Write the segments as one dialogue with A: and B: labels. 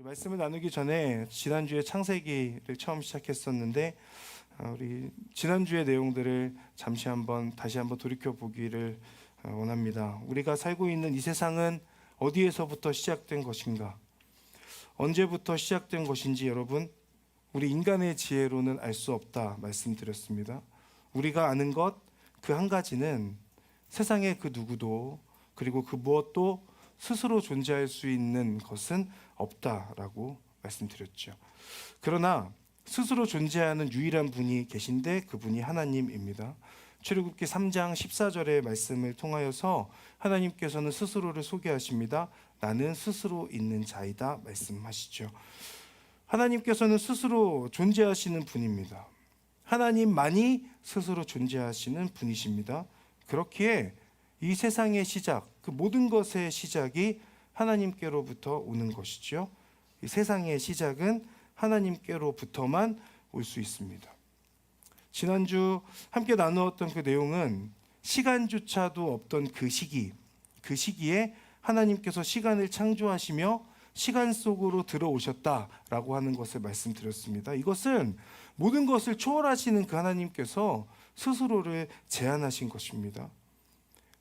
A: 말씀을 나누기 전에 지난주에 창세기를 처음 시작했었는데 우리 지난주의 내용들을 다시 한번 돌이켜 보기를 원합니다. 우리가 살고 있는 이 세상은 어디에서부터 시작된 것인가? 언제부터 시작된 것인지 여러분, 우리 인간의 지혜로는 알 수 없다 말씀드렸습니다. 우리가 아는 것 그 한 가지는 세상의 그 누구도 그리고 그 무엇도 스스로 존재할 수 있는 것은 없다라고 말씀드렸죠. 그러나 스스로 존재하는 유일한 분이 계신데 그분이 하나님입니다. 출애굽기 3장 14절의 말씀을 통하여서 하나님께서는 스스로를 소개하십니다. 나는 스스로 있는 자이다 말씀하시죠. 하나님께서는 스스로 존재하시는 분입니다. 하나님만이 스스로 존재하시는 분이십니다. 그렇기에 이 세상의 시작, 그 모든 것의 시작이 하나님께로부터 오는 것이죠. 이 세상의 시작은 하나님께로부터만 올 수 있습니다. 지난주 함께 나누었던 그 내용은 시간조차도 없던 그 시기에 하나님께서 시간을 창조하시며 시간 속으로 들어오셨다라고 하는 것을 말씀드렸습니다. 이것은 모든 것을 초월하시는 그 하나님께서 스스로를 제한하신 것입니다.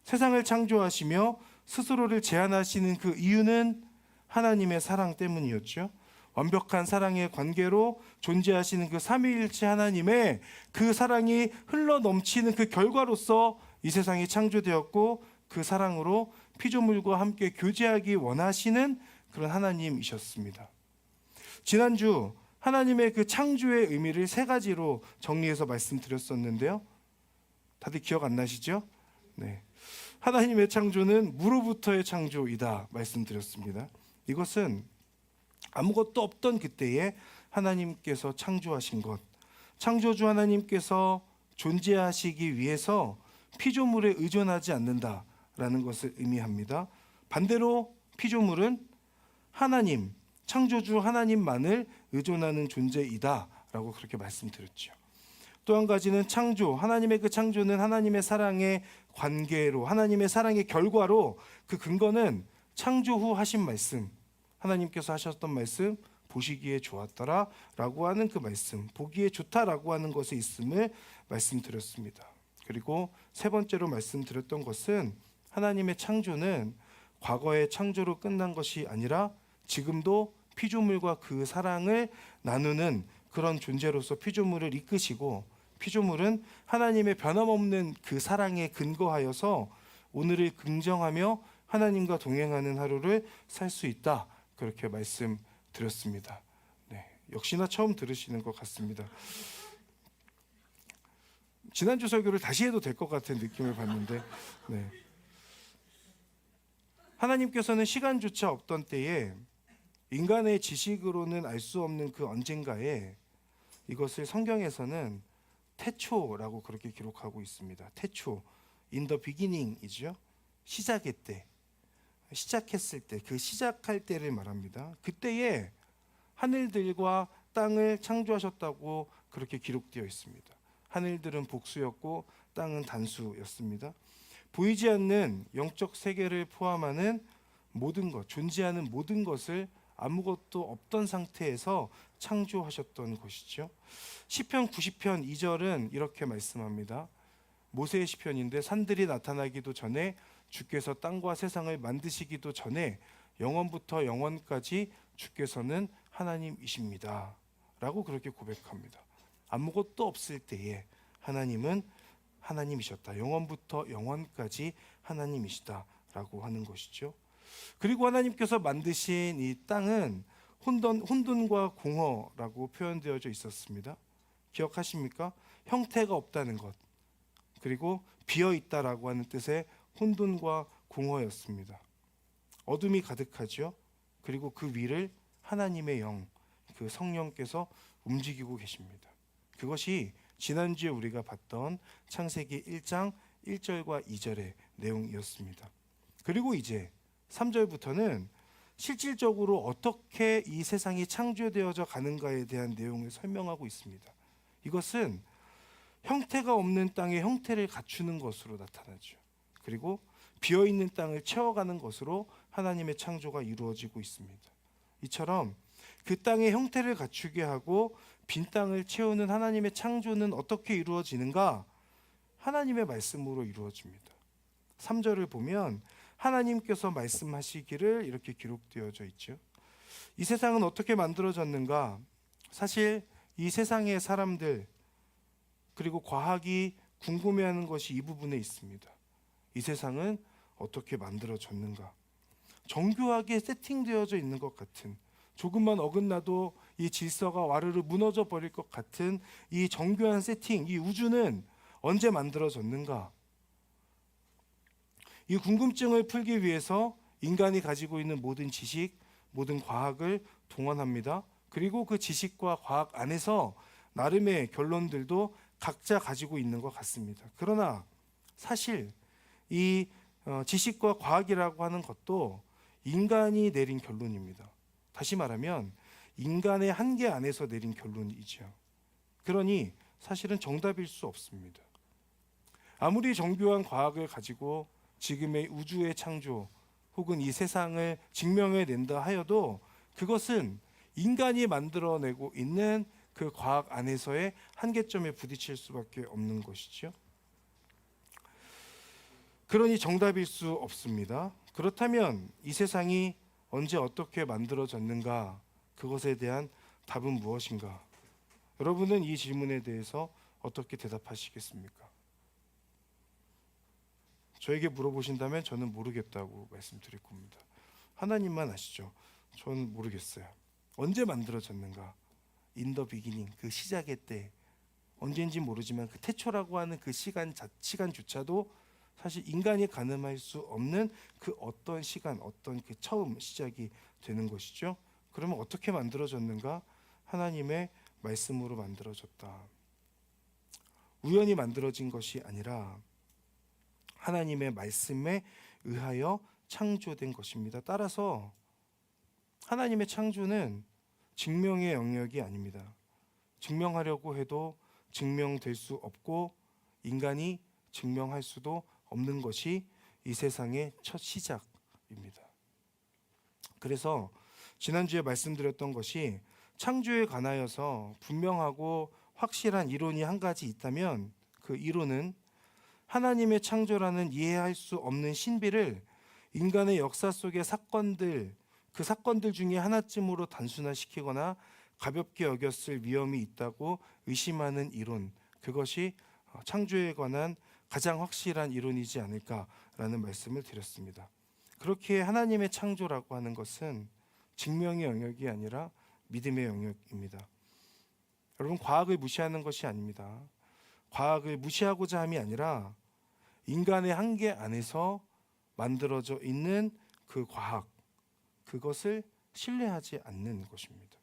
A: 세상을 창조하시며 스스로를 제한하시는 그 이유는 하나님의 사랑 때문이었죠. 완벽한 사랑의 관계로 존재하시는 그 삼위일체 하나님의 그 사랑이 흘러 넘치는 그 결과로서 이 세상이 창조되었고 그 사랑으로 피조물과 함께 교제하기 원하시는 그런 하나님이셨습니다. 지난주 하나님의 그 창조의 의미를 세 가지로 정리해서 말씀드렸었는데요. 다들 기억 안 나시죠? 네. 하나님의 창조는 무로부터의 창조이다 말씀드렸습니다. 이것은 아무것도 없던 그때에 하나님께서 창조하신 것, 창조주 하나님께서 존재하시기 위해서 피조물에 의존하지 않는다라는 것을 의미합니다. 반대로 피조물은 하나님, 창조주 하나님만을 의존하는 존재이다라고 그렇게 말씀드렸죠. 또 한 가지는 창조, 하나님의 그 창조는 하나님의 사랑의 관계로, 하나님의 사랑의 결과로 그 근거는 창조 후 하신 말씀, 하나님께서 하셨던 말씀, 보시기에 좋았더라 라고 하는 그 말씀, 보기에 좋다라고 하는 것에 있음을 말씀드렸습니다. 그리고 세 번째로 말씀드렸던 것은 하나님의 창조는 과거의 창조로 끝난 것이 아니라 지금도 피조물과 그 사랑을 나누는 그런 존재로서 피조물을 이끄시고 피조물은 하나님의 변함없는 그 사랑에 근거하여서 오늘을 긍정하며 하나님과 동행하는 하루를 살 수 있다. 그렇게 말씀드렸습니다. 네, 역시나 처음 들으시는 것 같습니다. 지난주 설교를 다시 해도 될 것 같은 느낌을 받는데 네. 하나님께서는 시간조차 없던 때에 인간의 지식으로는 알 수 없는 그 언젠가에 이것을 성경에서는 태초라고 그렇게 기록하고 있습니다. 태초, in the beginning이죠. 시작의 때, 시작했을 때, 그 시작할 때를 말합니다. 그때에 하늘들과 땅을 창조하셨다고 그렇게 기록되어 있습니다. 하늘들은 복수였고 땅은 단수였습니다. 보이지 않는 영적 세계를 포함하는 모든 것, 존재하는 모든 것을 아무것도 없던 상태에서 창조하셨던 것이죠. 시편 90편 2절은 이렇게 말씀합니다. 모세의 시편인데 산들이 나타나기도 전에 주께서 땅과 세상을 만드시기도 전에 영원부터 영원까지 주께서는 하나님이십니다 라고 그렇게 고백합니다. 아무것도 없을 때에 하나님은 하나님이셨다. 영원부터 영원까지 하나님이시다 라고 하는 것이죠. 그리고 하나님께서 만드신 이 땅은 혼돈과 공허라고 표현되어져 있었습니다. 기억하십니까? 형태가 없다는 것, 그리고 비어있다라고 하는 뜻의 혼돈과 공허였습니다. 어둠이 가득하죠. 그리고 그 위를 하나님의 영, 그 성령께서 움직이고 계십니다. 그것이 지난주에 우리가 봤던 창세기 1장 1절과 2절의 내용이었습니다. 그리고 이제 3절부터는 실질적으로 어떻게 이 세상이 창조되어져 가는가에 대한 내용을 설명하고 있습니다. 이것은 형태가 없는 땅에 형태를 갖추는 것으로 나타나죠. 그리고 비어있는 땅을 채워가는 것으로 하나님의 창조가 이루어지고 있습니다. 이처럼 그 땅의 형태를 갖추게 하고 빈 땅을 채우는 하나님의 창조는 어떻게 이루어지는가? 하나님의 말씀으로 이루어집니다. 3절을 보면 하나님께서 말씀하시기를 이렇게 기록되어져 있죠. 이 세상은 어떻게 만들어졌는가? 사실 이 세상의 사람들 그리고 과학이 궁금해하는 것이 이 부분에 있습니다. 이 세상은 어떻게 만들어졌는가? 정교하게 세팅되어져 있는 것 같은, 조금만 어긋나도 이 질서가 와르르 무너져 버릴 것 같은 이 정교한 세팅, 이 우주는 언제 만들어졌는가? 이 궁금증을 풀기 위해서 인간이 가지고 있는 모든 지식, 모든 과학을 동원합니다. 그리고 그 지식과 과학 안에서 나름의 결론들도 각자 가지고 있는 것 같습니다. 그러나 사실 이 지식과 과학이라고 하는 것도 인간이 내린 결론입니다. 다시 말하면 인간의 한계 안에서 내린 결론이죠. 그러니 사실은 정답일 수 없습니다. 아무리 정교한 과학을 가지고 지금의 우주의 창조 혹은 이 세상을 증명해낸다 하여도 그것은 인간이 만들어내고 있는 그 과학 안에서의 한계점에 부딪힐 수밖에 없는 것이죠. 그러니 정답일 수 없습니다. 그렇다면 이 세상이 언제 어떻게 만들어졌는가? 그것에 대한 답은 무엇인가? 여러분은 이 질문에 대해서 어떻게 대답하시겠습니까? 저에게 물어보신다면 저는 모르겠다고 말씀드릴 겁니다. 하나님만 아시죠? 저는 모르겠어요. 언제 만들어졌는가? In the beginning, 그 시작의 때, 언제인지 모르지만 그 태초라고 하는 그 시간조차도 사실 인간이 가늠할 수 없는 그 어떤 시간, 어떤 그 처음 시작이 되는 것이죠. 그러면 어떻게 만들어졌는가? 하나님의 말씀으로 만들어졌다. 우연히 만들어진 것이 아니라 하나님의 말씀에 의하여 창조된 것입니다. 따라서 하나님의 창조는 증명의 영역이 아닙니다. 증명하려고 해도 증명될 수 없고 인간이 증명할 수도 없는 것이 이 세상의 첫 시작입니다. 그래서 지난주에 말씀드렸던 것이 창조에 관하여서 분명하고 확실한 이론이 한 가지 있다면 그 이론은 하나님의 창조라는 이해할 수 없는 신비를 인간의 역사 속의 사건들, 그 사건들 중에 하나쯤으로 단순화시키거나 가볍게 여겼을 위험이 있다고 의심하는 이론, 그것이 창조에 관한 가장 확실한 이론이지 않을까라는 말씀을 드렸습니다. 그렇게 하나님의 창조라고 하는 것은 증명의 영역이 아니라 믿음의 영역입니다. 여러분, 과학을 무시하는 것이 아닙니다. 과학을 무시하고자 함이 아니라 인간의 한계 안에서 만들어져 있는 그 과학, 그것을 신뢰하지 않는 것입니다.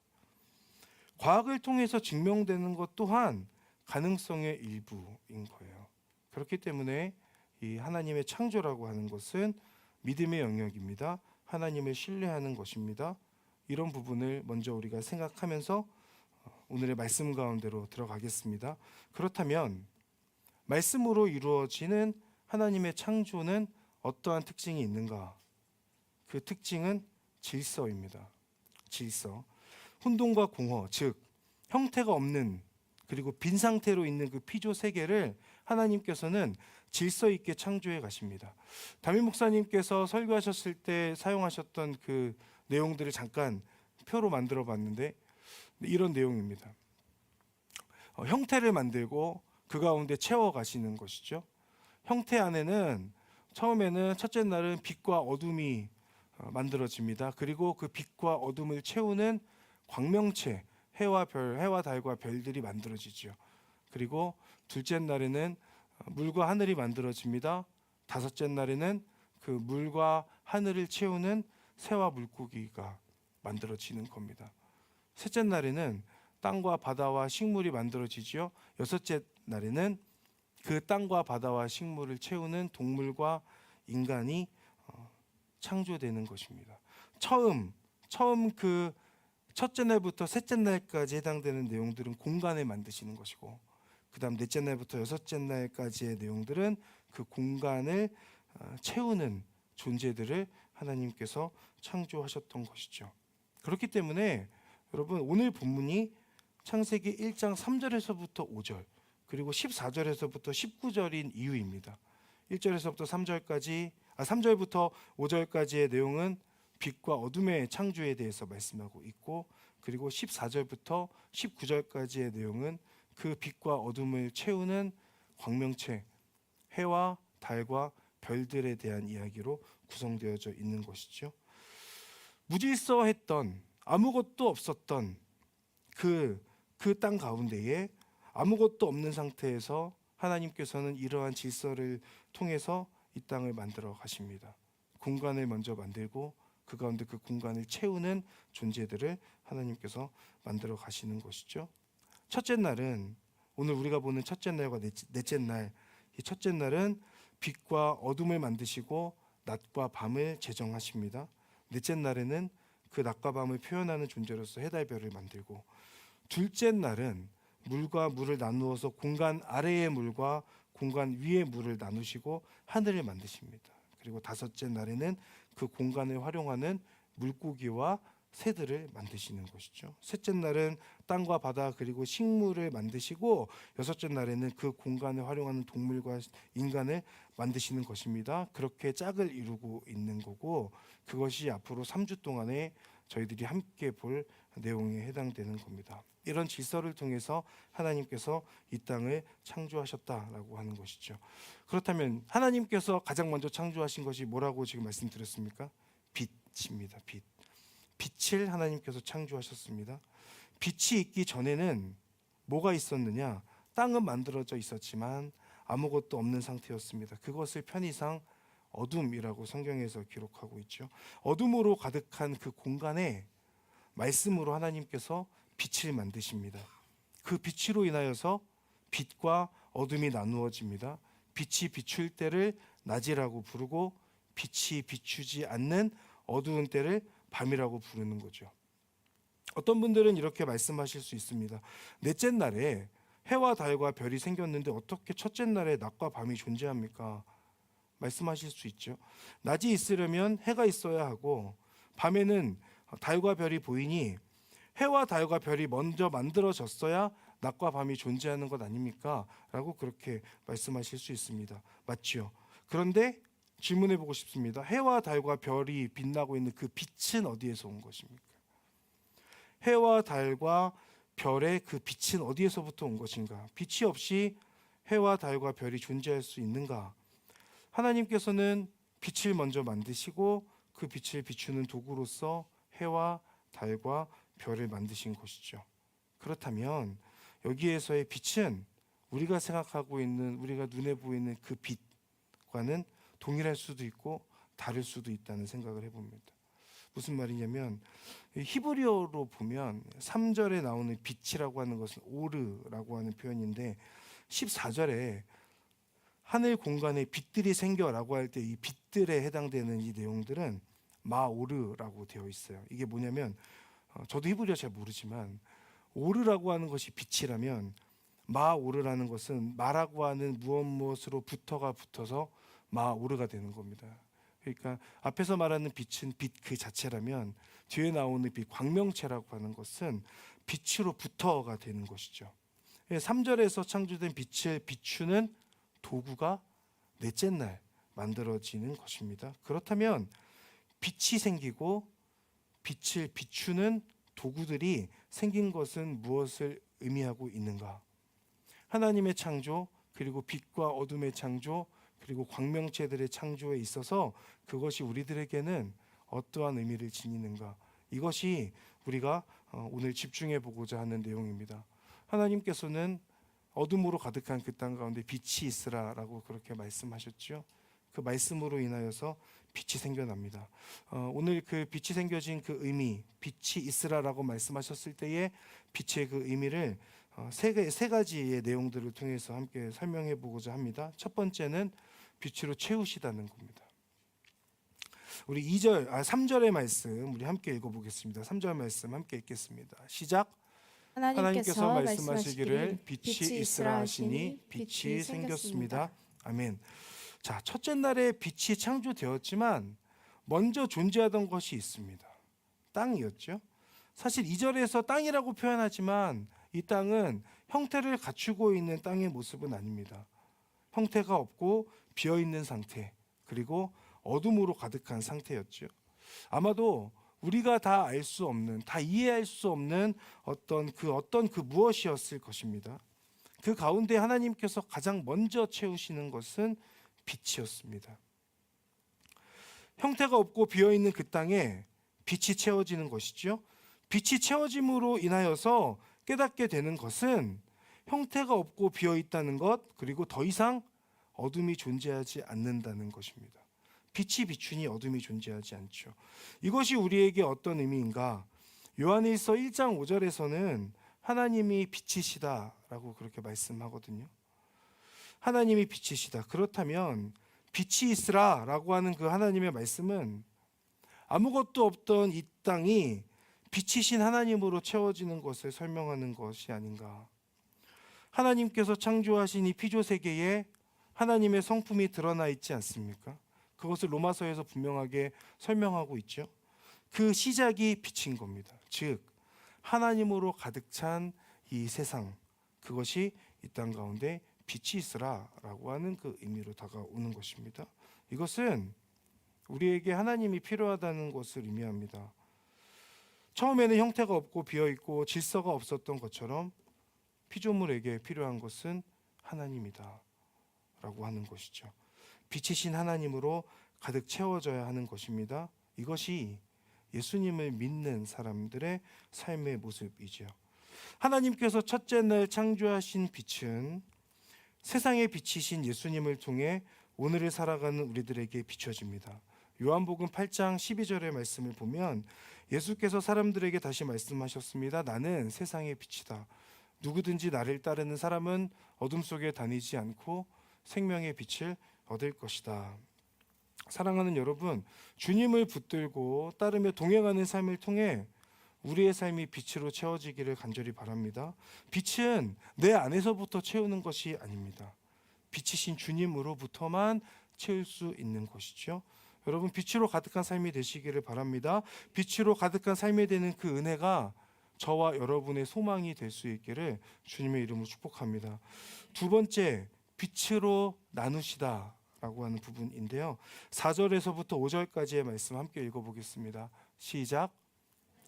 A: 과학을 통해서 증명되는 것 또한 가능성의 일부인 거예요. 그렇기 때문에 이 하나님의 창조라고 하는 것은 믿음의 영역입니다. 하나님을 신뢰하는 것입니다. 이런 부분을 먼저 우리가 생각하면서 오늘의 말씀 가운데로 들어가겠습니다. 그렇다면 말씀으로 이루어지는 하나님의 창조는 어떠한 특징이 있는가? 그 특징은 질서입니다. 질서. 혼돈과 공허, 즉 형태가 없는 그리고 빈 상태로 있는 그 피조 세계를 하나님께서는 질서 있게 창조해 가십니다. 담임 목사님께서 설교하셨을 때 사용하셨던 그 내용들을 잠깐 표로 만들어 봤는데 이런 내용입니다. 형태를 만들고 그 가운데 채워 가시는 것이죠. 형태 안에는 처음에는 첫째 날은 빛과 어둠이 만들어집니다. 그리고 그 빛과 어둠을 채우는 광명체, 해와 별, 해와 달과 별들이 만들어지죠. 그리고 둘째 날에는 물과 하늘이 만들어집니다. 다섯째 날에는 그 물과 하늘을 채우는 새와 물고기가 만들어지는 겁니다. 셋째 날에는 땅과 바다와 식물이 만들어지죠. 여섯째 날에는 그 땅과 바다와 식물을 채우는 동물과 인간이 창조되는 것입니다. 처음 그 첫째 날부터 셋째 날까지 해당되는 내용들은 공간을 만드시는 것이고, 그다음 넷째 날부터 여섯째 날까지의 내용들은 그 공간을 채우는 존재들을 하나님께서 창조하셨던 것이죠. 그렇기 때문에 여러분, 오늘 본문이 창세기 1장 3절에서부터 5절, 그리고 14절에서부터 19절인 이유입니다. 1절에서부터 3절까지 3절부터 5절까지의 내용은 빛과 어둠의 창조에 대해서 말씀하고 있고, 그리고 14절부터 19절까지의 내용은 그 빛과 어둠을 채우는 광명체, 해와 달과 별들에 대한 이야기로 구성되어져 있는 것이죠. 무질서했던, 아무것도 없었던 그 땅 가운데에 아무것도 없는 상태에서 하나님께서는 이러한 질서를 통해서 이 땅을 만들어 가십니다. 공간을 먼저 만들고 그 가운데 그 공간을 채우는 존재들을 하나님께서 만들어 가시는 것이죠. 첫째 날은, 오늘 우리가 보는 첫째 날과 넷째 날, 이 첫째 날은 빛과 어둠을 만드시고 낮과 밤을 제정하십니다. 넷째 날에는 그 낮과 밤을 표현하는 존재로서 해달별을 만들고, 둘째 날은 물과 물을 나누어서 공간 아래의 물과 공간 위의 물을 나누시고 하늘을 만드십니다. 그리고 다섯째 날에는 그 공간을 활용하는 물고기와 새들을 만드시는 것이죠. 셋째 날은 땅과 바다 그리고 식물을 만드시고, 여섯째 날에는 그 공간을 활용하는 동물과 인간을 만드시는 것입니다. 그렇게 짝을 이루고 있는 거고, 그것이 앞으로 3주 동안에 저희들이 함께 볼 내용에 해당되는 겁니다. 이런 질서를 통해서 하나님께서 이 땅을 창조하셨다라고 하는 것이죠. 그렇다면 하나님께서 가장 먼저 창조하신 것이 뭐라고 지금 말씀드렸습니까? 빛입니다. 빛을 하나님께서 창조하셨습니다. 빛이 있기 전에는 뭐가 있었느냐? 땅은 만들어져 있었지만 아무것도 없는 상태였습니다. 그것을 편의상 어둠이라고 성경에서 기록하고 있죠. 어둠으로 가득한 그 공간에 말씀으로 하나님께서 빛을 만드십니다. 그 빛으로 인하여서 빛과 어둠이 나누어집니다. 빛이 비출 때를 낮이라고 부르고, 빛이 비추지 않는 어두운 때를 밤이라고 부르는 거죠. 어떤 분들은 이렇게 말씀하실 수 있습니다. 넷째 날에 해와 달과 별이 생겼는데 어떻게 첫째 날에 낮과 밤이 존재합니까? 말씀하실 수 있죠. 낮이 있으려면 해가 있어야 하고, 밤에는 달과 별이 보이니 해와 달과 별이 먼저 만들어졌어야 낮과 밤이 존재하는 것 아닙니까? 라고 그렇게 말씀하실 수 있습니다. 맞지요? 그런데 질문해 보고 싶습니다. 해와 달과 별이 빛나고 있는 그 빛은 어디에서 온 것입니까? 해와 달과 별의 그 빛은 어디에서부터 온 것인가? 빛이 없이 해와 달과 별이 존재할 수 있는가? 하나님께서는 빛을 먼저 만드시고 그 빛을 비추는 도구로서 해와 달과 별을 만드신 것이죠. 그렇다면 여기에서의 빛은 우리가 생각하고 있는, 우리가 눈에 보이는 그 빛과는 동일할 수도 있고 다를 수도 있다는 생각을 해봅니다. 무슨 말이냐면, 히브리어로 보면 3절에 나오는 빛이라고 하는 것은 오르라고 하는 표현인데, 14절에 하늘 공간에 빛들이 생겨라고 할 때 이 빛들에 해당되는 이 내용들은 마오르라고 되어 있어요. 이게 뭐냐면, 저도 히브리어 잘 모르지만 오르라고 하는 것이 빛이라면 마오르라는 것은 마라고 하는 무엇으로 부터가 붙어서 마오르가 되는 겁니다. 그러니까 앞에서 말하는 빛은 빛 그 자체라면 뒤에 나오는 빛, 광명체라고 하는 것은 빛으로 부터가 되는 것이죠. 3절에서 창조된 빛을 비추는 도구가 넷째 날 만들어지는 것입니다. 그렇다면 빛이 생기고 빛을 비추는 도구들이 생긴 것은 무엇을 의미하고 있는가? 하나님의 창조, 그리고 빛과 어둠의 창조, 그리고 광명체들의 창조에 있어서 그것이 우리들에게는 어떠한 의미를 지니는가? 이것이 우리가 오늘 집중해 보고자 하는 내용입니다. 하나님께서는 어둠으로 가득한 그 땅 가운데 빛이 있으라라고 그렇게 말씀하셨죠. 그 말씀으로 인하여서 빛이 생겨납니다. 오늘 그 빛이 생겨진 그 의미, 빛이 있으라라고 말씀하셨을 때의 빛의 그 의미를 세 가지의 내용들을 통해서 함께 설명해 보고자 합니다. 첫 번째는 빛으로 채우시다는 겁니다. 우리 3절의 말씀 우리 함께 읽어보겠습니다. 3절 말씀 함께 읽겠습니다. 시작. 하나님께서 말씀하시기를 빛이 있으라 하시니 빛이 생겼습니다. 아멘. 자, 첫째 날에 빛이 창조되었지만 먼저 존재하던 것이 있습니다. 땅이었죠. 사실 2절에서 땅이라고 표현하지만 이 땅은 형태를 갖추고 있는 땅의 모습은 아닙니다. 형태가 없고 비어있는 상태, 그리고 어둠으로 가득한 상태였죠. 아마도 우리가 다 알 수 없는, 다 이해할 수 없는 어떤 그 무엇이었을 것입니다. 그 가운데 하나님께서 가장 먼저 채우시는 것은 빛이었습니다. 형태가 없고 비어있는 그 땅에 빛이 채워지는 것이죠. 빛이 채워짐으로 인하여서 깨닫게 되는 것은 형태가 없고 비어있다는 것, 그리고 더 이상 어둠이 존재하지 않는다는 것입니다. 빛이 비추니 어둠이 존재하지 않죠. 이것이 우리에게 어떤 의미인가? 요한일서 1장 5절에서는 하나님이 빛이시다라고 그렇게 말씀하거든요. 하나님이 빛이시다. 그렇다면 빛이 있으라라고 하는 그 하나님의 말씀은 아무것도 없던 이 땅이 빛이신 하나님으로 채워지는 것을 설명하는 것이 아닌가. 하나님께서 창조하신 이 피조 세계에 하나님의 성품이 드러나 있지 않습니까? 그것을 로마서에서 분명하게 설명하고 있죠. 그 시작이 빛인 겁니다. 즉 하나님으로 가득 찬 이 세상, 그것이 이 땅 가운데 빛이 있으라라고 하는 그 의미로 다가오는 것입니다. 이것은 우리에게 하나님이 필요하다는 것을 의미합니다. 처음에는 형태가 없고 비어있고 질서가 없었던 것처럼 피조물에게 필요한 것은 하나님이다 라고 하는 것이죠. 빛이신 하나님으로 가득 채워져야 하는 것입니다. 이것이 예수님을 믿는 사람들의 삶의 모습이죠. 하나님께서 첫째 날 창조하신 빛은 세상의 빛이신 예수님을 통해 오늘을 살아가는 우리들에게 비춰집니다. 요한복음 8장 12절의 말씀을 보면 예수께서 사람들에게 다시 말씀하셨습니다. 나는 세상의 빛이다. 누구든지 나를 따르는 사람은 어둠 속에 다니지 않고 생명의 빛을 얻을 것이다. 사랑하는 여러분, 주님을 붙들고 따르며 동행하는 삶을 통해 우리의 삶이 빛으로 채워지기를 간절히 바랍니다. 빛은 내 안에서부터 채우는 것이 아닙니다. 빛이신 주님으로부터만 채울 수 있는 것이죠. 여러분, 빛으로 가득한 삶이 되시기를 바랍니다. 빛으로 가득한 삶이 되는 그 은혜가 저와 여러분의 소망이 될 수 있기를 주님의 이름으로 축복합니다. 두 번째, 빛으로 나누시다라고 하는 부분인데요. 4절에서부터 5절까지의 말씀 함께 읽어보겠습니다. 시작.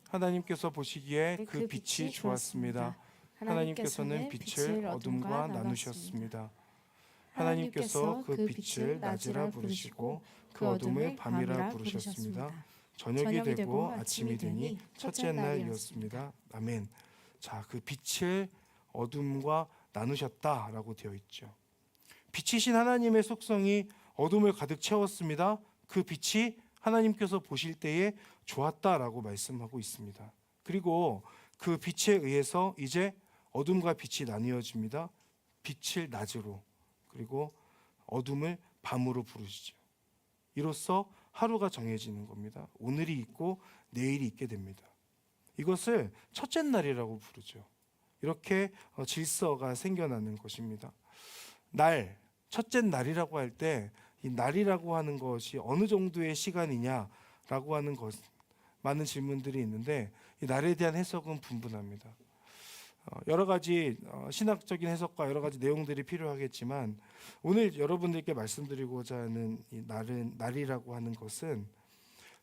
A: 하나님께서 보시기에 그 빛이 좋았습니다. 하나님께서는 빛을 어둠과 나누셨습니다. 하나님께서 그 빛을 낮이라 부르시고 그 어둠을 밤이라 부르셨습니다. 저녁이 되고 아침이 되니 첫째 날이었습니다. 아멘. 자, 그 빛을 어둠과 나누셨다라고 되어 있죠. 빛이신 하나님의 속성이 어둠을 가득 채웠습니다. 그 빛이 하나님께서 보실 때에 좋았다라고 말씀하고 있습니다. 그리고 그 빛에 의해서 이제 어둠과 빛이 나뉘어집니다. 빛을 낮으로, 그리고 어둠을 밤으로 부르시죠. 이로써 하루가 정해지는 겁니다. 오늘이 있고 내일이 있게 됩니다. 이것을 첫째 날이라고 부르죠. 이렇게 질서가 생겨나는 것입니다. 첫째 날이라고 할 때 이 날이라고 하는 것이 어느 정도의 시간이냐라고 하는 것, 많은 질문들이 있는데 이 날에 대한 해석은 분분합니다. 여러 가지 신학적인 해석과 여러 가지 내용들이 필요하겠지만 오늘 여러분들께 말씀드리고자 하는 이 날이라고 하는 것은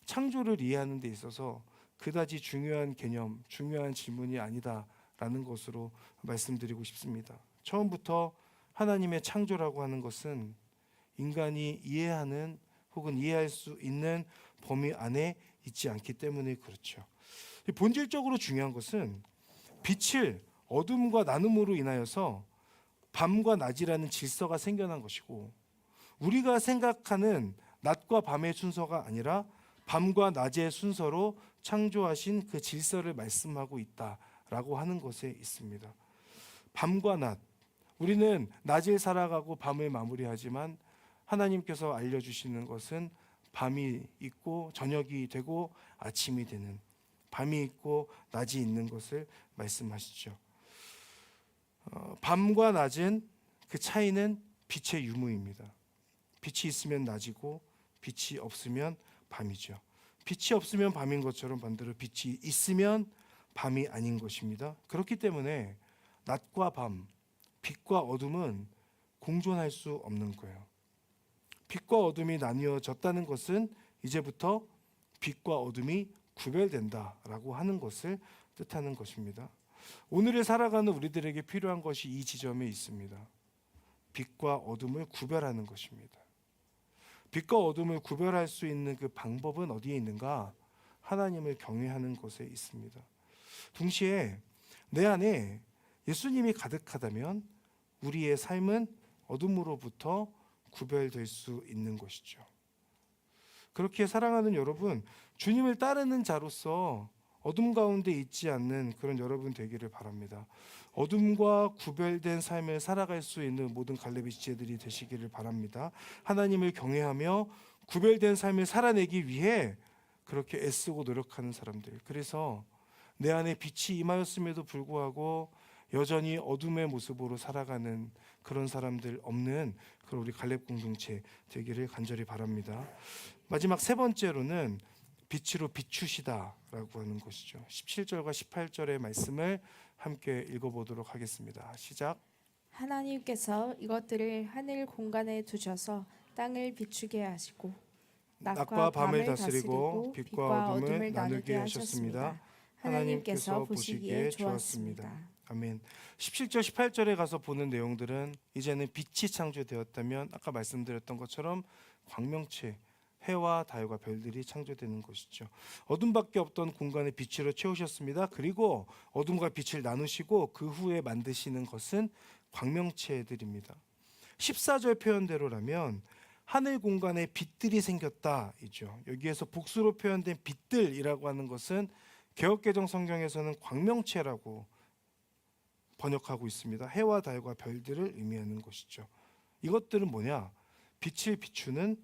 A: 창조를 이해하는 데 있어서 그다지 중요한 개념, 중요한 질문이 아니다라는 것으로 말씀드리고 싶습니다. 처음부터 하나님의 창조라고 하는 것은 인간이 이해하는 혹은 이해할 수 있는 범위 안에 있지 않기 때문에 그렇죠. 본질적으로 중요한 것은 빛을 어둠과 나눔으로 인하여서 밤과 낮이라는 질서가 생겨난 것이고, 우리가 생각하는 낮과 밤의 순서가 아니라 밤과 낮의 순서로 창조하신 그 질서를 말씀하고 있다라고 하는 것에 있습니다. 밤과 낮, 우리는 낮을 살아가고 밤을 마무리하지만 하나님께서 알려주시는 것은 밤이 있고 저녁이 되고 아침이 되는, 밤이 있고 낮이 있는 것을 말씀하시죠. 밤과 낮은 그 차이는 빛의 유무입니다. 빛이 있으면 낮이고 빛이 없으면 밤이죠. 빛이 없으면 밤인 것처럼 반대로 빛이 있으면 밤이 아닌 것입니다. 그렇기 때문에 낮과 밤, 빛과 어둠은 공존할 수 없는 거예요. 빛과 어둠이 나뉘어졌다는 것은 이제부터 빛과 어둠이 구별된다라고 하는 것을 뜻하는 것입니다. 오늘을 살아가는 우리들에게 필요한 것이 이 지점에 있습니다. 빛과 어둠을 구별하는 것입니다. 빛과 어둠을 구별할 수 있는 그 방법은 어디에 있는가? 하나님을 경외하는 것에 있습니다. 동시에 내 안에 예수님이 가득하다면 우리의 삶은 어둠으로부터 구별될 수 있는 것이죠. 그렇게 사랑하는 여러분, 주님을 따르는 자로서 어둠 가운데 있지 않는 그런 여러분 되기를 바랍니다. 어둠과 구별된 삶을 살아갈 수 있는 모든 갈렙의 지체들이 되시기를 바랍니다. 하나님을 경외하며 구별된 삶을 살아내기 위해 그렇게 애쓰고 노력하는 사람들. 그래서 내 안에 빛이 임하였음에도 불구하고 여전히 어둠의 모습으로 살아가는 그런 사람들 없는 그런 우리 갈렙 공동체 되기를 간절히 바랍니다. 마지막 세 번째로는 빛으로 비추시다라고 하는 것이죠. 17절과 18절의 말씀을 함께 읽어보도록 하겠습니다. 시작.
B: 하나님께서 이것들을 하늘 공간에 두셔서 땅을 비추게 하시고
A: 낮과 밤을 다스리고 빛과 어둠을 나누게 하셨습니다. 하나님께서 보시기에 좋았습니다. 아멘. 17절 18절에 가서 보는 내용들은 이제는 빛이 창조되었다면 아까 말씀드렸던 것처럼 광명체, 해와 달과 별들이 창조되는 것이죠. 어둠밖에 없던 공간을 빛으로 채우셨습니다. 그리고 어둠과 빛을 나누시고 그 후에 만드시는 것은 광명체들입니다. 14절 표현대로라면 하늘 공간에 빛들이 생겼다이죠. 여기에서 복수로 표현된 빛들이라고 하는 것은 개역개정 성경에서는 광명체라고 번역하고 있습니다. 해와 달과 별들을 의미하는 것이죠. 이것들은 뭐냐? 빛을 비추는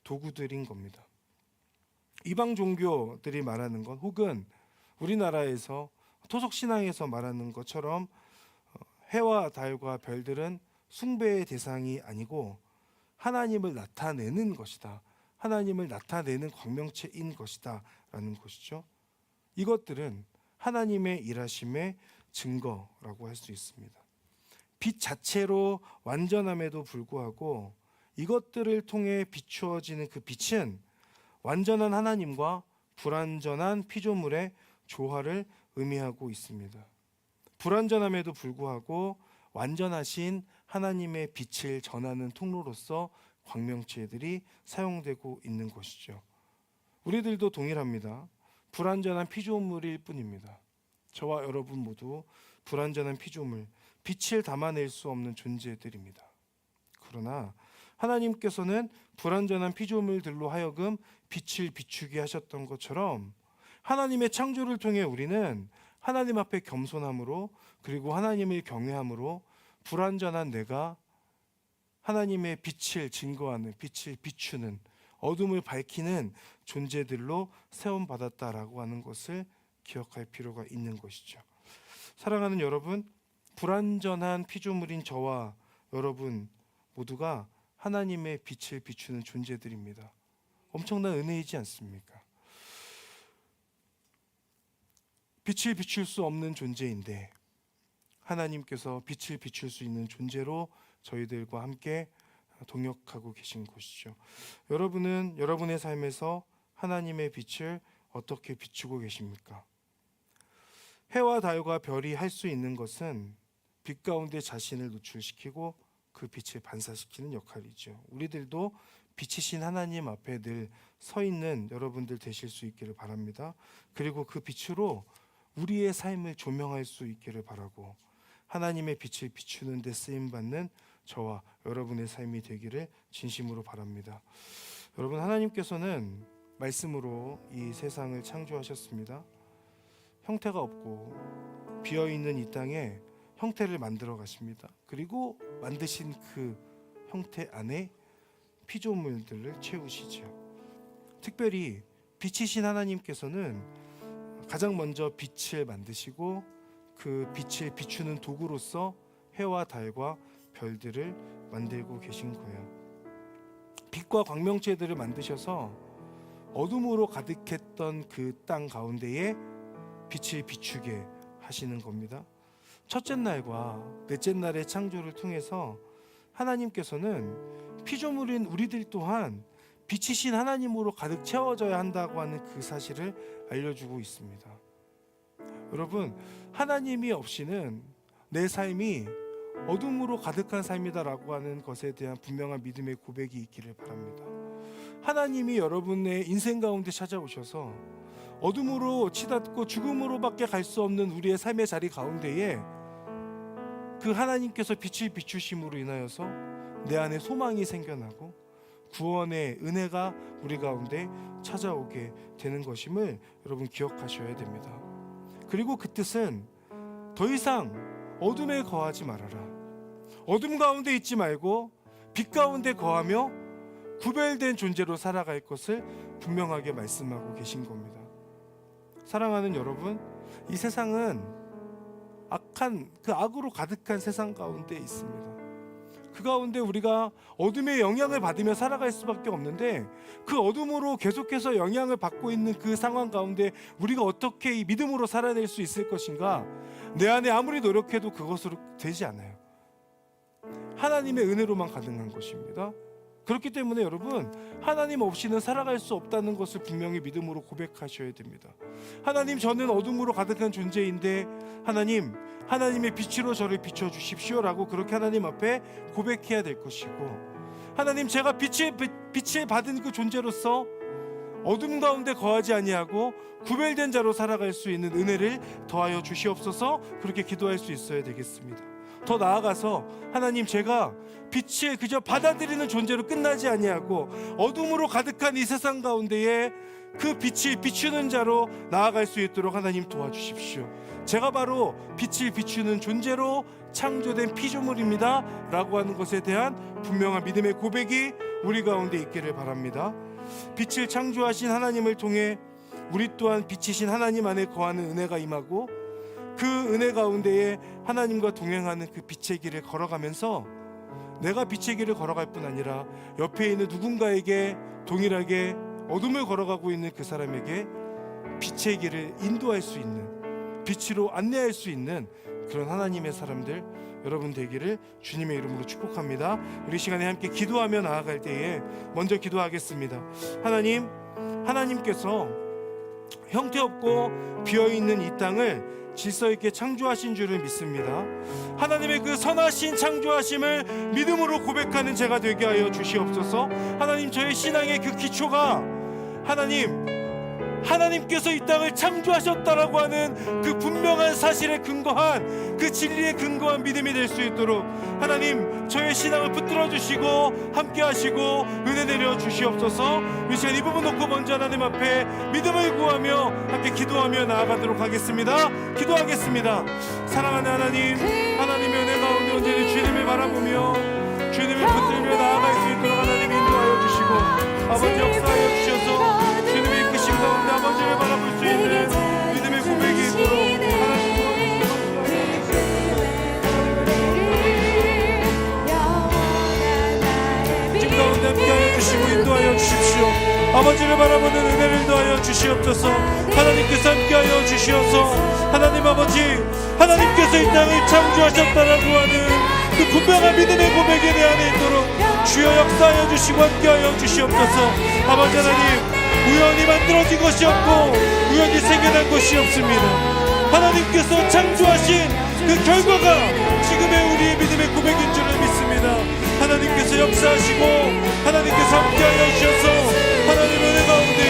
A: 도구들인 겁니다. 이방 종교들이 말하는 것 혹은 우리나라에서 토속신앙에서 말하는 것처럼 해와 달과 별들은 숭배의 대상이 아니고 하나님을 나타내는 것이다. 하나님을 나타내는 광명체인 것이다 라는 것이죠. 이것들은 하나님의 일하심의 증거라고 할 수 있습니다. 빛 자체로 완전함에도 불구하고 이것들을 통해 비추어지는 그 빛은 완전한 하나님과 불완전한 피조물의 조화를 의미하고 있습니다. 불완전함에도 불구하고 완전하신 하나님의 빛을 전하는 통로로서 광명체들이 사용되고 있는 것이죠. 우리들도 동일합니다. 불완전한 피조물일 뿐입니다. 저와 여러분 모두 불완전한 피조물, 빛을 담아낼 수 없는 존재들입니다. 그러나 하나님께서는 불완전한 피조물들로 하여금 빛을 비추게 하셨던 것처럼 하나님의 창조를 통해 우리는 하나님 앞에 겸손함으로 그리고 하나님을 경외함으로 불완전한 내가 하나님의 빛을 증거하는, 빛을 비추는, 어둠을 밝히는 존재들로 세움받았다라고 하는 것을 기억할 필요가 있는 것이죠. 사랑하는 여러분, 불완전한 피조물인 저와 여러분 모두가 하나님의 빛을 비추는 존재들입니다. 엄청난 은혜이지 않습니까? 빛을 비출 수 없는 존재인데 하나님께서 빛을 비출 수 있는 존재로 저희들과 함께 동역하고 계신 것이죠. 여러분은 여러분의 삶에서 하나님의 빛을 어떻게 비추고 계십니까? 해와 달과 별이 할 수 있는 것은 빛 가운데 자신을 노출시키고 그 빛을 반사시키는 역할이죠. 우리들도 빛이신 하나님 앞에 늘 서 있는 여러분들 되실 수 있기를 바랍니다. 그리고 그 빛으로 우리의 삶을 조명할 수 있기를 바라고 하나님의 빛을 비추는 데 쓰임받는 저와 여러분의 삶이 되기를 진심으로 바랍니다. 여러분, 하나님께서는 말씀으로 이 세상을 창조하셨습니다. 형태가 없고 비어있는 이 땅에 형태를 만들어 가십니다. 그리고 만드신 그 형태 안에 피조물들을 채우시죠. 특별히 빛이신 하나님께서는 가장 먼저 빛을 만드시고 그 빛을 비추는 도구로서 해와 달과 별들을 만들고 계신 거예요. 빛과 광명체들을 만드셔서 어둠으로 가득했던 그 땅 가운데에 빛을 비추게 하시는 겁니다. 첫째 날과 넷째 날의 창조를 통해서 하나님께서는 피조물인 우리들 또한 빛이신 하나님으로 가득 채워져야 한다고 하는 그 사실을 알려주고 있습니다. 여러분, 하나님이 없이는 내 삶이 어둠으로 가득한 삶이다라고 하는 것에 대한 분명한 믿음의 고백이 있기를 바랍니다. 하나님이 여러분의 인생 가운데 찾아오셔서 어둠으로 치닫고 죽음으로밖에 갈 수 없는 우리의 삶의 자리 가운데에 그 하나님께서 빛을 비추심으로 인하여서 내 안에 소망이 생겨나고 구원의 은혜가 우리 가운데 찾아오게 되는 것임을 여러분 기억하셔야 됩니다. 그리고 그 뜻은 더 이상 어둠에 거하지 말아라. 어둠 가운데 있지 말고 빛 가운데 거하며 구별된 존재로 살아갈 것을 분명하게 말씀하고 계신 겁니다. 사랑하는 여러분, 이 세상은 악한 그 악으로 가득한 세상 가운데 있습니다. 그 가운데 우리가 어둠의 영향을 받으며 살아갈 수밖에 없는데 그 어둠으로 계속해서 영향을 받고 있는 그 상황 가운데 우리가 어떻게 이 믿음으로 살아낼 수 있을 것인가? 내 안에 아무리 노력해도 그것으로 되지 않아요. 하나님의 은혜로만 가능한 것입니다. 그렇기 때문에 여러분, 하나님 없이는 살아갈 수 없다는 것을 분명히 믿음으로 고백하셔야 됩니다. 하나님, 저는 어둠으로 가득한 존재인데 하나님, 하나님의 빛으로 저를 비춰주십시오 라고 그렇게 하나님 앞에 고백해야 될 것이고, 하나님, 제가 빛을 받은 그 존재로서 어둠 가운데 거하지 아니하고 구별된 자로 살아갈 수 있는 은혜를 더하여 주시옵소서, 그렇게 기도할 수 있어야 되겠습니다. 더 나아가서 하나님, 제가 빛을 그저 받아들이는 존재로 끝나지 아니하고 어둠으로 가득한 이 세상 가운데에 그 빛을 비추는 자로 나아갈 수 있도록 하나님 도와주십시오. 제가 바로 빛을 비추는 존재로 창조된 피조물입니다 라고 하는 것에 대한 분명한 믿음의 고백이 우리 가운데 있기를 바랍니다. 빛을 창조하신 하나님을 통해 우리 또한 빛이신 하나님 안에 거하는 은혜가 임하고 그 은혜 가운데에 하나님과 동행하는 그 빛의 길을 걸어가면서 내가 빛의 길을 걸어갈 뿐 아니라 옆에 있는 누군가에게 동일하게 어둠을 걸어가고 있는 그 사람에게 빛의 길을 인도할 수 있는, 빛으로 안내할 수 있는 그런 하나님의 사람들 여러분 되기를 주님의 이름으로 축복합니다. 우리 시간에 함께 기도하며 나아갈 때에 먼저 기도하겠습니다. 하나님, 하나님께서 형태없고 비어있는 이 땅을 질서 있게 창조하신 줄을 믿습니다. 하나님의 그 선하신 창조하심을 믿음으로 고백하는 제가 되게 하여 주시옵소서. 하나님, 저의 신앙의 그 기초가 하나님께서 이 땅을 창조하셨다라고 하는 그 분명한 사실에 근거한 그 진리에 근거한 믿음이 될 수 있도록 하나님, 저의 신앙을 붙들어 주시고 함께 하시고 은혜 내려 주시옵소서. 이 시간 이 부분 놓고 먼저 하나님 앞에 믿음을 구하며 함께 기도하며 나아가도록 하겠습니다. 기도하겠습니다. 사랑하는 하나님, 하나님의 은혜 가운데 온전히 주님을 바라보며 주님을 붙들며 나아갈 수 있도록 하나님 인도하여 주시고 아버지 역사하여 주셔서 주님의 이끄심 가운데 아버지를 바라볼 수 있는 믿음의 고백이 있도록 하나님 지금 가운데 함께하여 주시고 인도하여 주십시오. 아버지를 바라보는 은혜를 더하여 주시옵소서. 하나님께서 함께하여 주시어서 하나님 아버지, 하나님께서 이 땅을 창조하셨다라고 하는 그 분명한 믿음의 고백이 내 안에 있도록 주여 역사하여 주시고 함께하여 주시옵소서. 아버지 하나님, 우연히 만들어진 것이 없고 우연히 생겨난 것이 없습니다. 하나님께서 창조하신 그 결과가 지금의 우리의 믿음의 고백인 줄을 믿습니다. 하나님께서 역사하시고 하나님께서 함께하여 주셔서 하나님의 은혜 가운데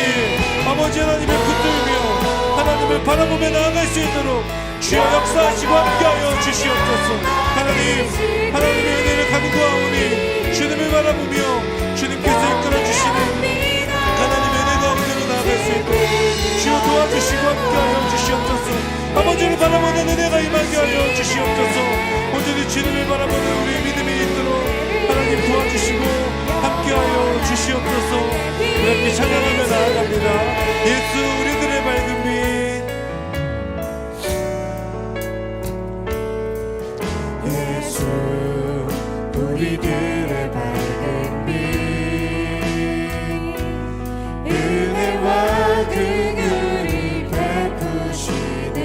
A: 아버지 하나님을 붙들며 하나님을 바라보며 나아갈 수 있도록 주여 역사하시고 함께하여 주시옵소서. 하나님의 은혜를 간구하오니 주님을 바라보며 주님께서 이끌어 주시는 하나님의 은혜 가운데로 나아갈 수 있도록 주여 도와주시고 함께하여 주시옵소서. 아버지를 바라보는 은혜가 임하게 하여 주시옵소서. 온전히 주님을 바라보는 우리의 믿음이 있도록 하나님 도와주시고 함께하여 주시옵소서. 그렇게 찬양하며 나아갑니다. 예수 우리들의 밝은 빛, 예수 우리들의 밝은 빛, 은혜와 긍휼이 베푸시네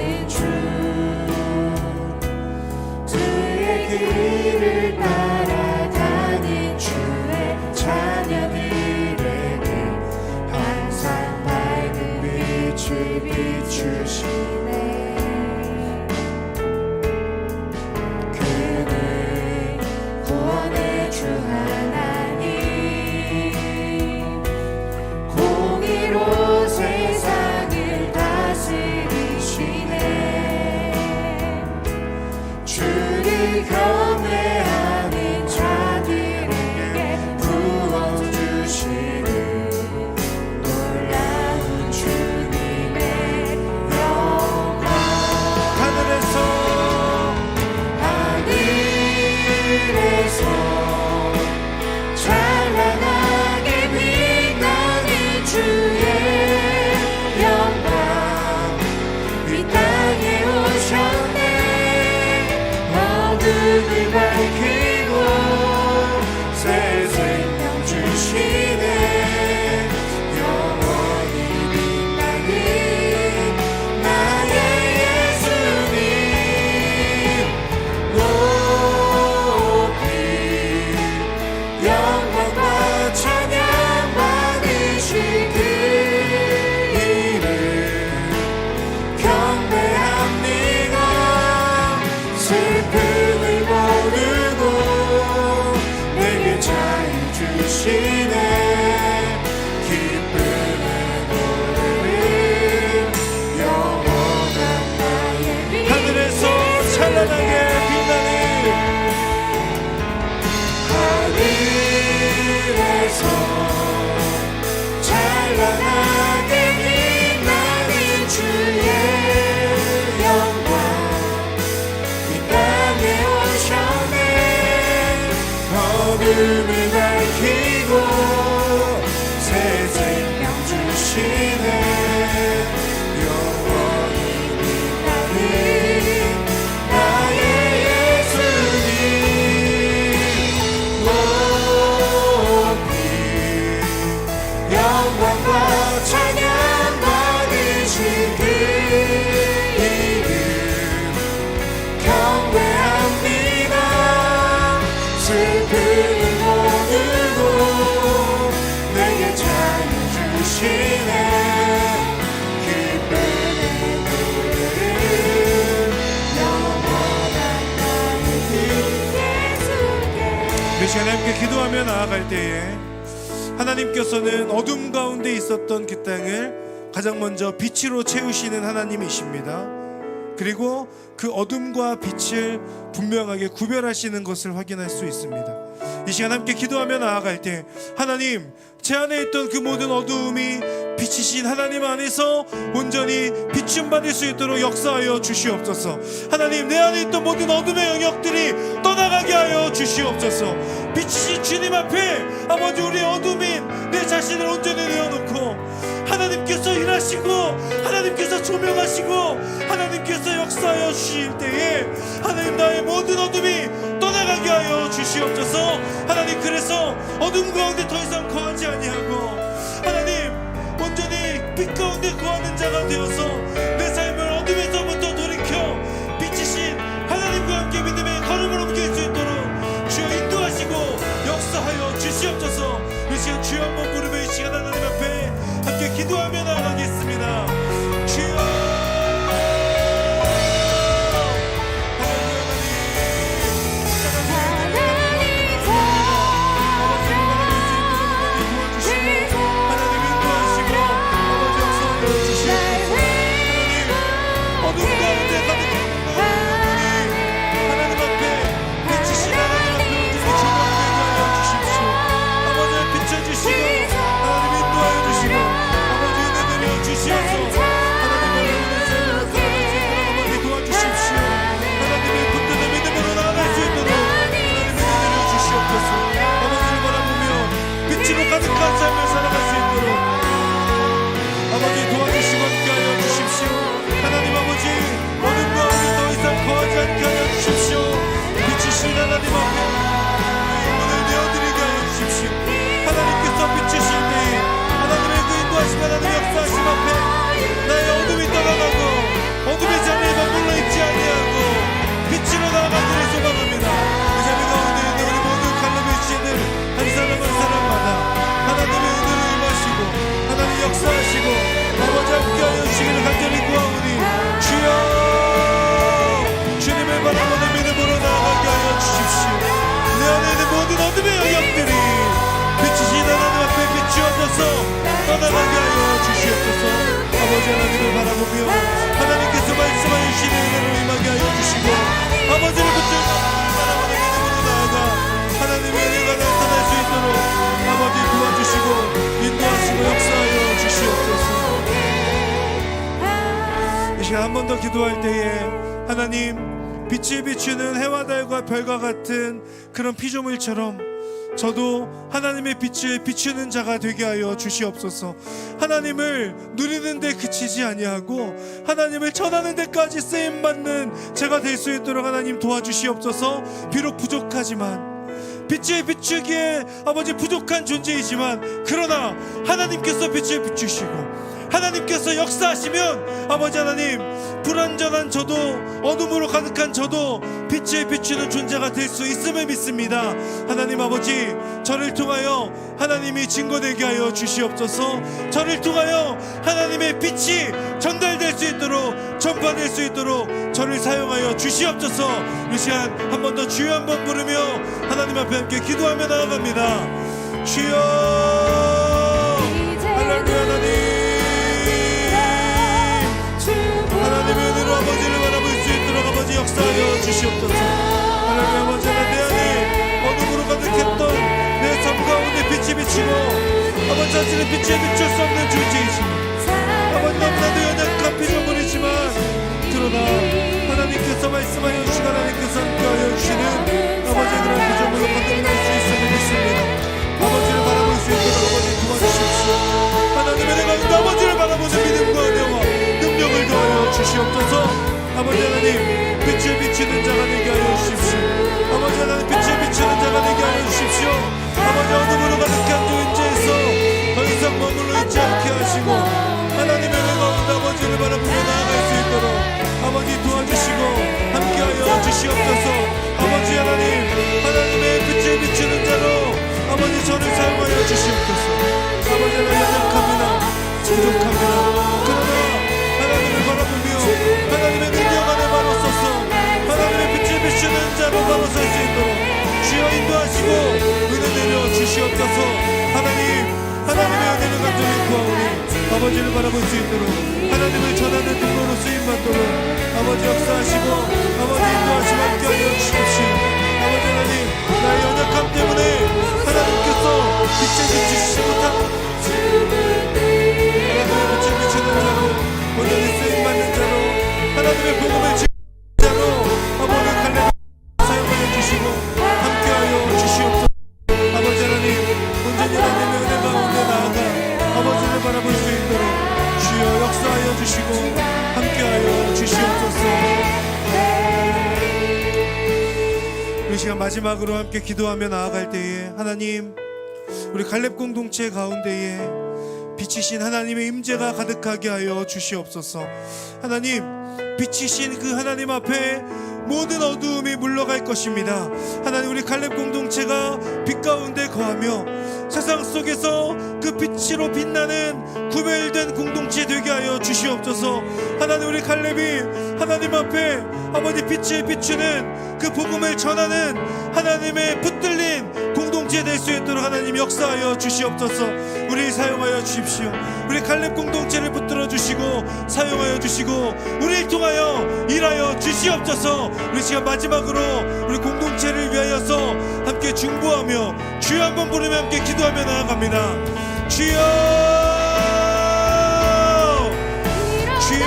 A: 시간에 함께 기도하며 나아갈 때에 하나님께서는 어둠 가운데 있었던 그 땅을 가장 먼저 빛으로 채우시는 하나님이십니다. 그리고 그 어둠과 빛을 분명하게 구별하시는 것을 확인할 수 있습니다. 이 시간 함께 기도하며 나아갈 때 하나님, 제 안에 있던 그 모든 어두움이 빛이신 하나님 안에서 온전히 비춤 받을 수 있도록 역사하여 주시옵소서. 하나님, 내 안에 있던 모든 어둠의 영역들이 떠나가게 하여 주시옵소서. 빛이신 주님 앞에 아버지, 우리의 어둠인 내 자신을 온전히 내어놓고 하나님께서 일하시고 하나님께서 조명하시고 하나님께서 역사하여 주실 때에 하나님, 나의 모든 어둠이 떠나가게 하여 주시옵소서. 하나님, 그래서 어둠 가운데 더 이상 거하지 아니하고 하나님, 온전히 빛 가운데 거하는 자가 되어서 내 삶을 어둠에서부터 돌이켜 빛이신 하나님과 함께 믿음의 걸음을 옮길 수 있도록 주여 인도하시고 역사하여 주시옵소서. 이 시간 주여 한번 부르며 이 시간 하나님 앞에 함께 기도하며 나아가겠습니다. 주여, 가득한 삶을 살아갈 수 있도록 아버지 도와주시고 함께하여 주십시오. 하나님 아버지, 어둠 가운데 더 이상 거하지 않게 하여 주십시오. 빛이신 하나님 앞에 영혼을 내어드리게 하여 주십시오. 하나님께서 비추실 때에 하나님의 그 인도하심, 하나님의 역사하심 앞에 나의 어둠이 떠나가고 어둠의 자리에 머물러 있지 아니하고 빛으로 나아가기를 소망합니다. 이 자리 가운데 있는 우리 모두 갈라면 씨들 한 사람 한 사람마다 하나님의 은혜를 임하시고 하나님 역사하시고 아버지 함께하여 주시기를 간절히 구하오니 주여, 주님을 바라보는 믿음으로 나아가게 하여 주십시오. 내 안에 있는 모든 어둠의 영역들이 빛이신 하나님 앞에 비추어져서 떠나가게 하여 주시옵소서. 아버지 하나님을 바라보며 하나님께서 말씀하여 주시는 은혜를 임하게 하여 주시고 아버지를 붙들고 바라보는 믿음으로 나아가 하나님의 은혜가 나타날 수 있도록 아버지 도와주시고 인도하시고 역사하여 주시옵소서. 이 시간 한 번 더 기도할 때에 하나님, 빛을 비추는 해와 달과 별과 같은 그런 피조물처럼 저도 하나님의 빛을 비추는 자가 되게 하여 주시옵소서. 하나님을 누리는 데 그치지 아니하고 하나님을 전하는 데까지 쓰임받는 제가 될 수 있도록 하나님 도와주시옵소서. 비록 부족하지만 빛을 비추기에 아버지 부족한 존재이지만 그러나 하나님께서 빛을 비추시고 하나님께서 역사하시면 아버지 하나님, 불완전한 저도 어둠으로 가득한 저도 빛을 비추는 존재가 될 수 있음을 믿습니다. 하나님 아버지, 저를 통하여 하나님이 증거되게 하여 주시옵소서. 저를 통하여 하나님의 빛이 전달될 수 있도록, 전파될 수 있도록 저를 사용하여 주시옵소서. 이 시간 한 번 더 주여 한번 부르며 하나님 앞에 함께 기도하며 나아갑니다. 주여, 할렐루야. 하나님의 은혜로 아버지를 바라볼 수 있도록 아버지 역사하여 주시옵소서. 하나님 아버지, 내 안에 어둠으로 가득했던 내 삶 가운데 빛이 비치고 아버지 자신의 빛에 비출 수 없는 존재이지만 아버지 너무나도 연약한 피조물이지만 그러나 하나님께서 말씀하여 주신 하나님께서 함께하여 주시는 아버지 그런 피조물로 거듭날 수 있음을 믿습니다. 아버지를 바라볼 수 있도록 아버지 도와주십시오. 하나님의 은혜가 아버지를 바라보는 믿음과 은혜와 능력을 더하여 주시옵소서. 아버지 하나님, 빛을 비추는 자가 되게 하여 주십시오. 아버지 하나님, 빛을 비추는 자가 되게 하여 주십시오. 아버지 어둠으로 가득한 존재에서 더 이상 머물러 있지 않게 하시고 하나님의 은혜가 아버지를 바라보며 나아갈 수 있도록 아버지 도와주시고 함께하여 주시옵소서. 아버지 하나님, 하나님의 빛을 비추는 자로 아버지 저를 사용하여 주시옵소서. 아버지 하나님, 연약합니다. 부족합니다. 그러나 하나님을 바라보며 하나님의 능력 안에 바로 서서 하나님의 빛을 비추는 자로 바로 설 수 있도록 주여 인도하시고
C: 주시옵소서. 하나님의 은혜를 간절히 구하오니 아버지를 바라볼 수 있도록, 하나님을 전하는 등로로 쓰임받도록 아버지 역사하시고 아버지 인도하시고 함께하여 주십시오. 아버지 하나님, 나의 연약함 때문에 하나님께서 빛을 비추시지 못한 하나님의 빛을 비추는 자로, 온전히 쓰임받는 자로, 하나님의 복음을 지키는 자로 아버지 갈래 사용하여 주시고 함께하여 주시옵소서. 아버지 하나님, 온전히 하나님의 은혜 가운데 나아가 아버지를 바라볼 수 있도록 주여 역사하여 주시고 함께하여 주시옵소서. 이 시간 마지막으로 함께 기도하며 나아갈 때에, 하나님, 우리 갈렙 공동체 가운데에 빛이신 하나님의 임재가 가득하게 하여 주시옵소서. 하나님, 빛이신 그 하나님 앞에 모든 어두움이 물러갈 것입니다. 하나님, 우리 갈렙 공동체가 빛 가운데 거하며 세상 속에서 그 빛으로 빛나는 구별된 공동체 되게 하여 주시옵소서. 하나님, 우리 갈렙이 하나님 앞에 아버지 빛을 비추는 그 복음을 전하는 하나님의 붙들린 공동체 될 수 있도록 하나님 역사하여 주시옵소서. 우리 사용하여 주십시오. 우리 갈렙 공동체를 붙들어 주시고 사용하여 주시고 우리를 통하여 일하여 주시옵소서. 우리 시간 마지막으로 우리 공동체를 위하여서 함께 중보하며 주여 한번 부르며 함께 기도하며 나아갑니다. 주여, 주여,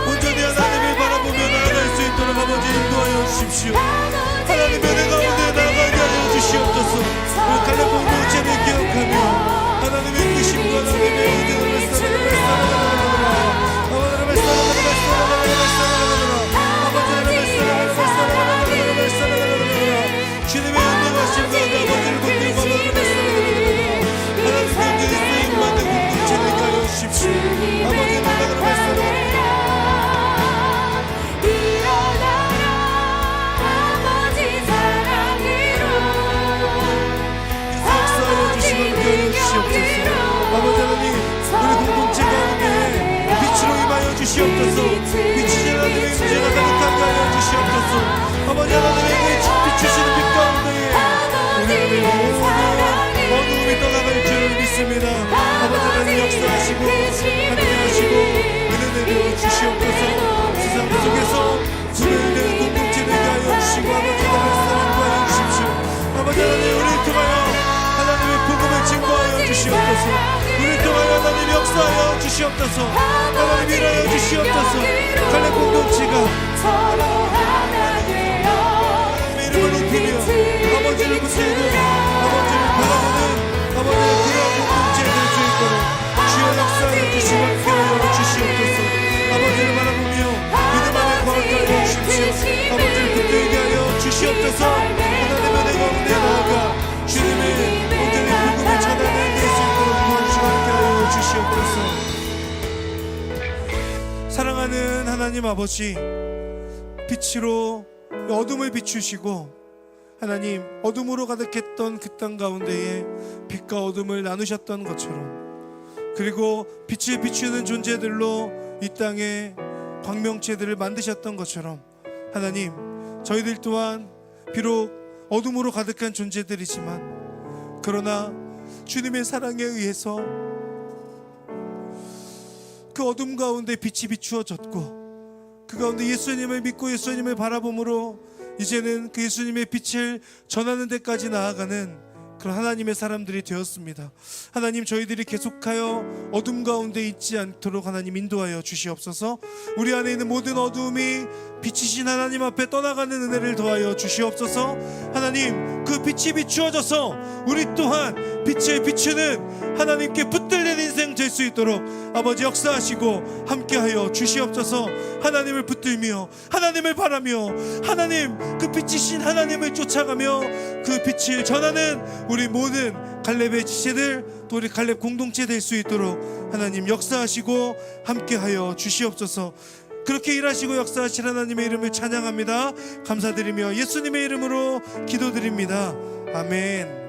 C: 온전히 하나님을 바라보며 나아갈 수 있도록 아버지 인도하여 주십시오. 하나님의 은혜 가운데 나아가게 하여 주시옵소서. 우리 갈렙 공동체를 기억하며 하나님의 크심과 하나님의 은혜를 주님의 은혜하심과 아버지를 붙들고 하나님 경전히 쓰임받는 공동체 되게 하여 주십시오. 아버지의 만나기로 말씀하라. 역사하여 주시고 함께하여 주시옵소서. 아버지 하나님, 우리 공동체 가운데 빛으로 임하여 주시옵소서. 빛이 하나님의 임재가 가득하게 하여 주시옵소서. 아버지 하나님의 비추시는 빛 가운데에 우리 모든 어두움이 떠나갈 줄을 믿습니다. 아버지 하나님 역사하시고 함께하시고 은혜 내려 주시옵소서. 세상 속에서 구별된 공동체 되게 하여 주시고 아버지 하나님 사랑하여 주십시오. 아버지 하나님, 우리를 통하여 하나님의 복음을 증거하여 주시옵소서. 우리를 통하여 하나님 역사하여 주시옵소서. 하나님 일하여 주시옵소서. 갈렙 공동체가 이름을 높이며 아버지를 붙들고 아버지를 바라보는 아버지의 그러한 공동체 될 수 있도록 주여 역사하여 주시고 함께하여 주시옵소서. 아버지를 바라보며 믿음 안에 거하게 하여 주십시오. 아버지를 붙들게 하여 주시옵소서. 하나님의 은혜 가운데 나아가 주님의 온전히 복음을 전하는 될 수 있도록 도와주시고 함께하여 주시옵소서. 사랑하는 하나님 아버지, 빛으로 어둠을 비추시고 하나님 어둠으로 가득했던 그 땅 가운데에 빛과 어둠을 나누셨던 것처럼, 그리고 빛을 비추는 존재들로 이 땅에 광명체들을 만드셨던 것처럼, 하나님 저희들 또한 비록 어둠으로 가득한 존재들이지만 그러나 주님의 사랑에 의해서 그 어둠 가운데 빛이 비추어졌고 그 가운데 예수님을 믿고 예수님을 바라봄으로 이제는 그 예수님의 빛을 전하는 데까지 나아가는 그런 하나님의 사람들이 되었습니다. 하나님, 저희들이 계속하여 어둠 가운데 있지 않도록 하나님 인도하여 주시옵소서. 우리 안에 있는 모든 어두움이 빛이신 하나님 앞에 떠나가는 은혜를 더하여 주시옵소서. 하나님, 그 빛이 비추어져서 우리 또한 빛을 비추는 하나님께 붙들린 인생 될 수 있도록 아버지 역사하시고 함께하여 주시옵소서. 하나님을 붙들며 하나님을 바라며 하나님 그 빛이신 하나님을 쫓아가며 그 빛을 전하는 우리 모든 갈렙의 지체들, 또 우리 갈렙 공동체 될 수 있도록 하나님 역사하시고 함께하여 주시옵소서. 그렇게 일하시고 역사하실 하나님의 이름을 찬양합니다. 감사드리며 예수님의 이름으로 기도드립니다. 아멘.